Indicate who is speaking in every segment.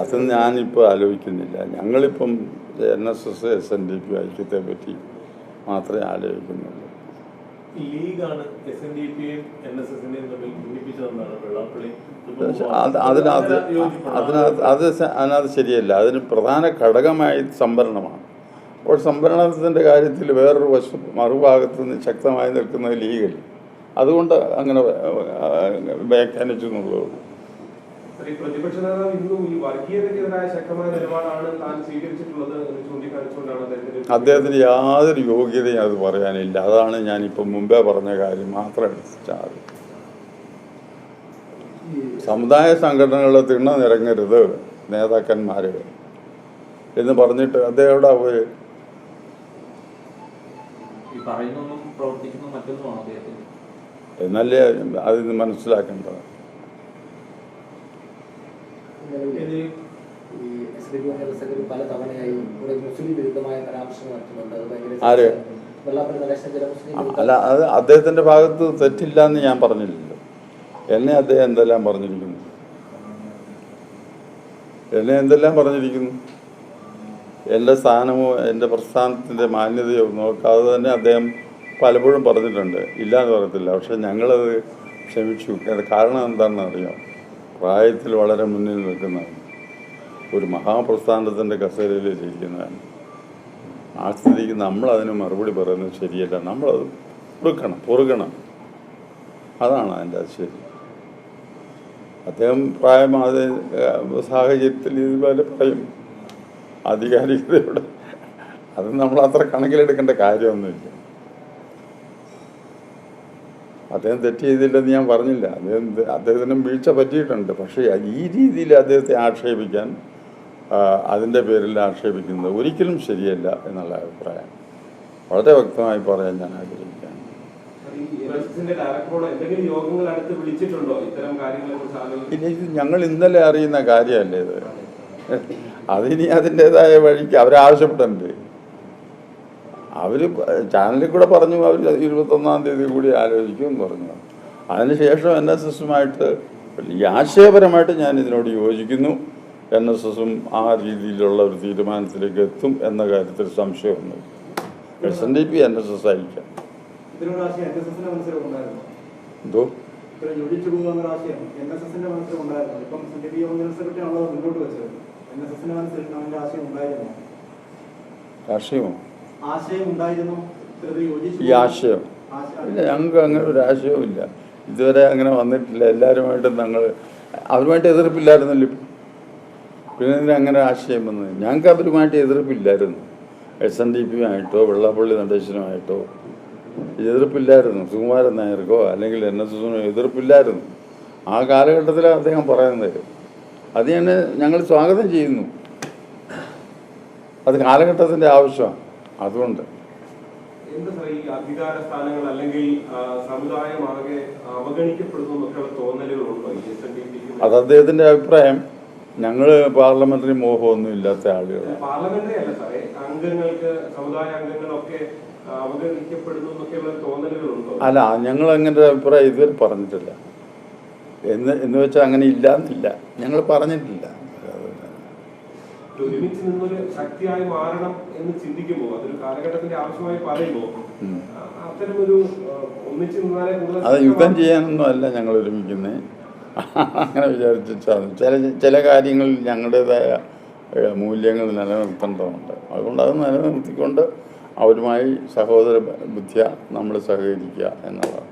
Speaker 1: അത് ഞാനിപ്പോൾ ആലോചിക്കുന്നില്ല. ഞങ്ങളിപ്പം NSS SNDP ഐക്യത്തെ പറ്റി മാത്രമേ ആലോചിക്കുന്നുള്ളൂ.
Speaker 2: ലീഗാണ് SNDPയും NSSന്റെയും തമ്മിൽ ഭിന്നിപ്പിച്ചതെന്നാണ് വെള്ളാപ്പള്ളി.
Speaker 1: അതിനകത്ത് ശരിയല്ല. അതിന് പ്രധാന ഘടകമായി സംവരണമാണ്. അപ്പോൾ സംവരണത്തിൻ്റെ കാര്യത്തിൽ വേറൊരു മറുഭാഗത്ത് നിന്ന് ശക്തമായി നിൽക്കുന്നത് ലീഗല്ലേ. അതുകൊണ്ട് അങ്ങനെ വ്യാഖ്യാനിച്ചു എന്നുള്ളൂ.
Speaker 3: പ്രതിപക്ഷ നേതാവ് ഇന്നും ഈ വർഗീയതയ്ക്കെതിരായ ശക്തമായ നിലപാടാണ് താൻ സ്വീകരിച്ചിട്ടുള്ളത് എന്ന് ചൂണ്ടിക്കാണിച്ചുകൊണ്ടാണ്
Speaker 1: അദ്ദേഹത്തിന് യാതൊരു യോഗ്യതയും അത് പറയാനില്ല. അതാണ് ഞാനിപ്പം മുമ്പേ പറഞ്ഞ കാര്യം മാത്രം എടുത്താൽ സമുദായ സംഘടനകളെ തിണ്ണ നിറങ്ങരുത് നേതാക്കന്മാര് എന്ന് പറഞ്ഞിട്ട് അദ്ദേഹം എവിടെ പോയി? എന്നല്ലേ അതിന് മനസ്സിലാക്കേണ്ടത്. ആര്? അല്ല, അത് അദ്ദേഹത്തിന്റെ ഭാഗത്ത് തെറ്റില്ല എന്ന് ഞാൻ പറഞ്ഞില്ലല്ലോ. എന്നെ അദ്ദേഹം എന്തെല്ലാം പറഞ്ഞിരിക്കുന്നു? എൻ്റെ സ്ഥാനമോ എൻ്റെ പ്രസ്ഥാനത്തിൻ്റെ മാന്യതയോ നോക്കാതെ തന്നെ അദ്ദേഹം പലപ്പോഴും പറഞ്ഞിട്ടുണ്ട്. ഇല്ലയെന്ന് പറയത്തില്ല. പക്ഷെ ഞങ്ങളത് ക്ഷമിച്ചു. കാരണം എന്താണെന്ന് അറിയാം. പ്രായത്തിൽ വളരെ മുന്നിൽ നിൽക്കുന്നതാണ്, ഒരു മഹാപ്രസ്ഥാനത്തിൻ്റെ കസേരയിൽ ഇരിക്കുന്നതാണ്. ആ സ്ഥിതിക്ക് നമ്മളതിന് മറുപടി പറയുന്നത് ശരിയല്ല. നമ്മളത് പൊറുക്കണം. അതാണ് അതിൻ്റെ ശരി. അദ്ദേഹം പ്രായമാതെ സാഹചര്യത്തിൽ ഇതുപോലെ പറയും ആധികാരികതയോടെ. അത് നമ്മളത്ര കണക്കിലെടുക്കേണ്ട കാര്യമൊന്നുമില്ല. അദ്ദേഹം തെറ്റ് ചെയ്തില്ലെന്ന് ഞാൻ പറഞ്ഞില്ല. അദ്ദേഹത്തിനും വീഴ്ച പറ്റിയിട്ടുണ്ട്. പക്ഷേ ഈ രീതിയിൽ അദ്ദേഹത്തെ ആക്ഷേപിക്കാൻ, അതിൻ്റെ പേരിൽ ആക്ഷേപിക്കുന്നത് ഒരിക്കലും ശരിയല്ല എന്നുള്ള അഭിപ്രായം വളരെ വ്യക്തമായി പറയാൻ ഞാൻ ആഗ്രഹിക്കുകയാണ്. ഇനി ഞങ്ങൾ ഇന്നലെ അറിയുന്ന കാര്യമല്ലേ ഇത്. അതിനി അതിൻ്റെതായ വഴിക്ക് അവരാവശ്യപ്പെട്ടുണ്ട്. അവർ ചാനലിൽ കൂടെ പറഞ്ഞു അവർ 21-ാം തീയതി കൂടി ആലോചിക്കുമെന്ന് പറഞ്ഞു. അതിനുശേഷം NSSുമായിട്ട് ഈ ആശയപരമായിട്ട് ഞാൻ ഇതിനോട് യോജിക്കുന്നു. NSSും ആ രീതിയിലുള്ള ഒരു തീരുമാനത്തിലേക്ക് എത്തും എന്ന കാര്യത്തിൽ സംശയമൊന്നും. SNDP NSS അയക്കാം. എന്തോ രാഷ്ട്രീയമോ? ഈ ആശയം ഇല്ല, ഞങ്ങൾക്ക് അങ്ങനെ ഒരു ആശയവും ഇല്ല. ഇതുവരെ അങ്ങനെ വന്നിട്ടില്ല. എല്ലാവരുമായിട്ടും അവരുമായിട്ട് എതിർപ്പില്ലായിരുന്നല്ലോ. പിന്നെ ഇതിന് അങ്ങനെ ആശയം വന്നത്? ഞങ്ങൾക്ക് അവരുമായിട്ട് എതിർപ്പില്ലായിരുന്നു. SNDPയുമായിട്ടോ വെള്ളാപ്പള്ളി നടേശനുമായിട്ടോ എതിർപ്പില്ലായിരുന്നു. സുകുമാരൻ നായർക്കോ അല്ലെങ്കിൽ NSSനോ എതിർപ്പില്ലായിരുന്നു. ആ കാലഘട്ടത്തിൽ അദ്ദേഹം പറയുന്നത് അത് ഞങ്ങൾ സ്വാഗതം ചെയ്യുന്നു. അത് കാലഘട്ടത്തിൻ്റെ ആവശ്യമാണ്. അതുകൊണ്ട്
Speaker 3: അധികാര സ്ഥാനങ്ങൾ അല്ലെങ്കിൽ സമുദായമാകെ അവഗണിക്കപ്പെടുന്നു തോന്നലുകളുണ്ടോ?
Speaker 1: അത് അദ്ദേഹത്തിന്റെ അഭിപ്രായം. ഞങ്ങൾ പാർലമെന്ററി മോഹമൊന്നും ഇല്ലാത്ത ആളുകളാണ്.
Speaker 3: പാർലമെന്ററി അല്ല സാറേ, അംഗങ്ങൾക്ക്, സമുദായ അംഗങ്ങളൊക്കെ അവഗണിക്കപ്പെടുന്നു എന്നൊക്കെയുള്ള തോന്നലുകളുണ്ടോ?
Speaker 1: അല്ല, ഞങ്ങൾ അങ്ങനെ അഭിപ്രായം ഇതുവരെ പറഞ്ഞിട്ടില്ല. എന്ന് വെച്ചാൽ അങ്ങനെ ഇല്ലാന്നില്ല, ഞങ്ങൾ പറഞ്ഞിട്ടില്ല.
Speaker 3: ഒരുമിച്ച് നിന്നൊരു ശക്തിയായി മാറണം എന്ന് ചിന്തിക്കുമ്പോൾ, അതൊരു കാലഘട്ടത്തിന്റെ ആവശ്യമായി പറയുമ്പോൾ, അത്തരമൊരു ഒന്നിച്ച് നിന്നാലേ കൂടുതൽ.
Speaker 1: അത് യുദ്ധം ചെയ്യാനൊന്നും അല്ല ഞങ്ങൾ ഒരുമിക്കുന്നത്. അങ്ങനെ വിചാരിച്ചാൽ ചില കാര്യങ്ങളിൽ ഞങ്ങളുടേതായ മൂല്യങ്ങൾ നിലനിർത്തേണ്ടതുണ്ട്. അതുകൊണ്ട് അത് നിലനിർത്തിക്കൊണ്ട് അവരുമായി സഹോദര ബുദ്ധിയ നമ്മൾ സഹകരിക്കുക എന്നുള്ളതാണ്.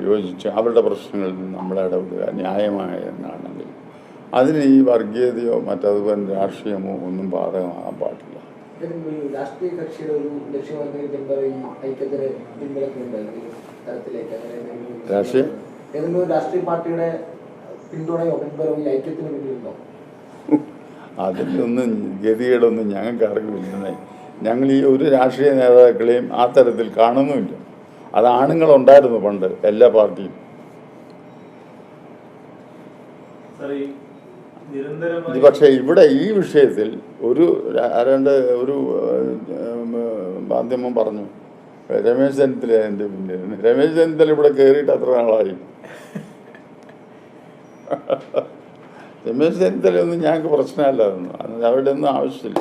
Speaker 1: യോജിച്ച് അവരുടെ പ്രശ്നങ്ങളിൽ നിന്ന് നമ്മൾ ഇടപെടുക ന്യായമായ എന്നാണെങ്കിൽ അതിന് ഈ വർഗീയതയോ മറ്റതുപോലെ രാഷ്ട്രീയമോ ഒന്നും ബാധകമാകാൻ പാടില്ല.
Speaker 4: രാഷ്ട്രീയ കക്ഷിയുടെ ഒരു രാഷ്ട്രീയ പാർട്ടിയുടെ പിന്തുണയോ പിൻബലമോ ഈ ഐക്യത്തിന് പിന്നിലുണ്ടോ?
Speaker 1: അതിലൊന്നും ഗതികേടൊന്നും ഞങ്ങൾക്ക് അറിവില്ലെന്നേ. ഞങ്ങൾ ഈ ഒരു രാഷ്ട്രീയ നേതാക്കളെയും ആ തരത്തിൽ കാണുന്നുമില്ല. അത് ആണുങ്ങളുണ്ടായിരുന്നു പണ്ട് എല്ലാ പാർട്ടിയും. പക്ഷേ ഇവിടെ ഈ വിഷയത്തിൽ ഒരു മാധ്യമം പറഞ്ഞു രമേശ് ചെന്നിത്തല എൻ്റെ പിന്നിൽ. രമേശ് ചെന്നിത്തല ഇവിടെ കയറിയിട്ട് അത്ര നാളായി. രമേശ് ചെന്നിത്തലയൊന്നും ഞങ്ങൾക്ക് പ്രശ്നമല്ലായിരുന്നു, അവരുടെ ഒന്നും ആവശ്യമില്ല.